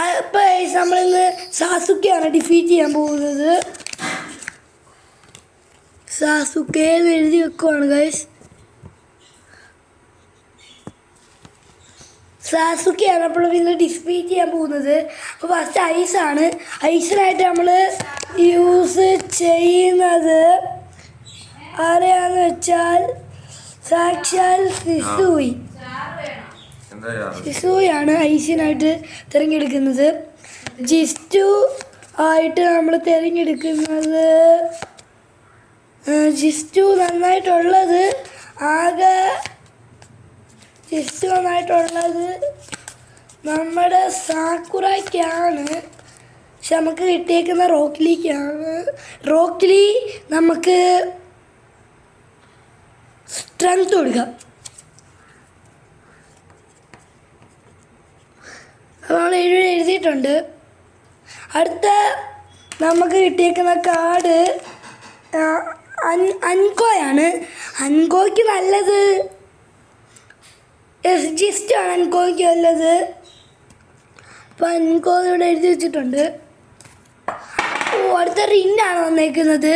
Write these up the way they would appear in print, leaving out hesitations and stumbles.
അപ്പോൾ നമ്മളിന്ന് സാസുക്കെയാണ് ഡിഫീറ്റ് ചെയ്യാൻ പോകുന്നത്. സാസുക്കെ എഴുതി വെക്കുവാണ് ഗൈസ്. സാസുക്കെയാണ് അപ്പോൾ ഇന്ന് ഡിഫീറ്റ് ചെയ്യാൻ പോകുന്നത്. അപ്പോൾ ഫസ്റ്റ് ഐസാണ്. ഐസിനായിട്ട് നമ്മൾ യൂസ് ചെയ്യുന്നത് ആരെയാന്ന് വെച്ചാൽ സാക്ഷാൽ സിസൂയാണ് ഐസിനായിട്ട് തിരഞ്ഞെടുക്കുന്നത്. ജിസ്റ്റു ആയിട്ട് നമ്മൾ തിരഞ്ഞെടുക്കുന്നത് ജിസ്റ്റു നന്നായിട്ടുള്ളത് നമ്മുടെ സാക്കുറയ്ക്കാണ്. പക്ഷെ നമുക്ക് കിട്ടിയേക്കുന്ന റോക്ക്ലിക്കാണ്. റോക്ക്ലി നമുക്ക് സ്ട്രെങ്ത് കൊടുക്കാം. നമ്മൾ എഴുതിയിട്ടുണ്ട്. അടുത്ത നമുക്ക് കിട്ടിയേക്കുന്ന കാർഡ് അൻകോയാണ്. അൻകോയ്ക്ക് നല്ലത് ജിസ്റ്റാണ്. അൻകോയ്ക്ക് നല്ലത്. അപ്പം അൻകോ ഇവിടെ എഴുതി വെച്ചിട്ടുണ്ട്. അടുത്ത റിന്നാണ് വന്നേക്കുന്നത്.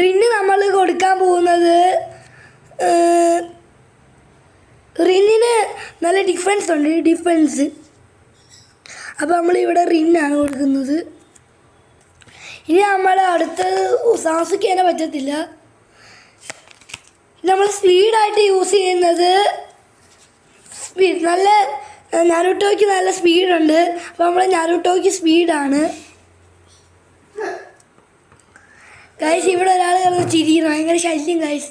റിന്ന് നമ്മൾ കൊടുക്കാൻ പോകുന്നത് റിന്നിന് നല്ല ഡിഫൻസ് ഉണ്ട്. ഡിഫൻസ് അപ്പോൾ നമ്മളിവിടെ റിന്നാണ് കൊടുക്കുന്നത്. ഇനി നമ്മൾ അടുത്ത് സാസുക്കാനെ പറ്റത്തില്ല. നമ്മൾ സ്പീഡായിട്ട് യൂസ് ചെയ്യുന്നത് നല്ല നരുട്ടോയ്ക്ക് നല്ല സ്പീഡുണ്ട്. അപ്പോൾ നമ്മൾ നരുട്ടോയ്ക്ക് സ്പീഡാണ്. ഗൈസ് ഇവിടെ ഒരാൾ കിടന്ന് ചിരിക്കുന്നു, ഭയങ്കര ശല്യം ഗൈസ്.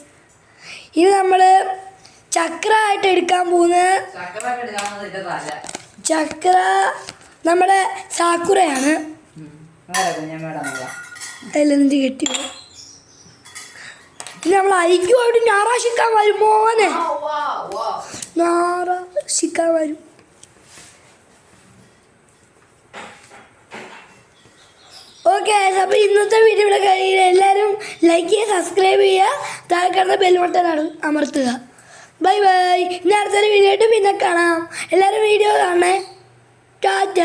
ഇനി നമ്മൾ ചക്ര ആയിട്ട് എടുക്കാൻ പോകുന്നത് ചക്ര നമ്മുടെ സാക്കുറയാണ്. അതിലെന്ത് കെട്ടി ഇനി നമ്മൾ ഐക്യമായിട്ട് ഞാറാശിക്കാൻ വരും. മോനെ ഞാറാശിക്കാൻ വരും. ഓക്കെ, അപ്പോൾ ഇന്നത്തെ വീഡിയോ ഇവിടെ കഴിയുക. എല്ലാവരും ലൈക്ക് ചെയ്യുക, സബ്സ്ക്രൈബ് ചെയ്യുക, താഴെ കിടന്ന ബെൽ ബട്ടൺ അമർത്തുക. Bye bye. ഇനി അടുത്തൊരു വീഡിയോ ആയിട്ട് പിന്നെ കാണാം. എല്ലാവരും വീഡിയോ കാണണേ. ടാറ്റ.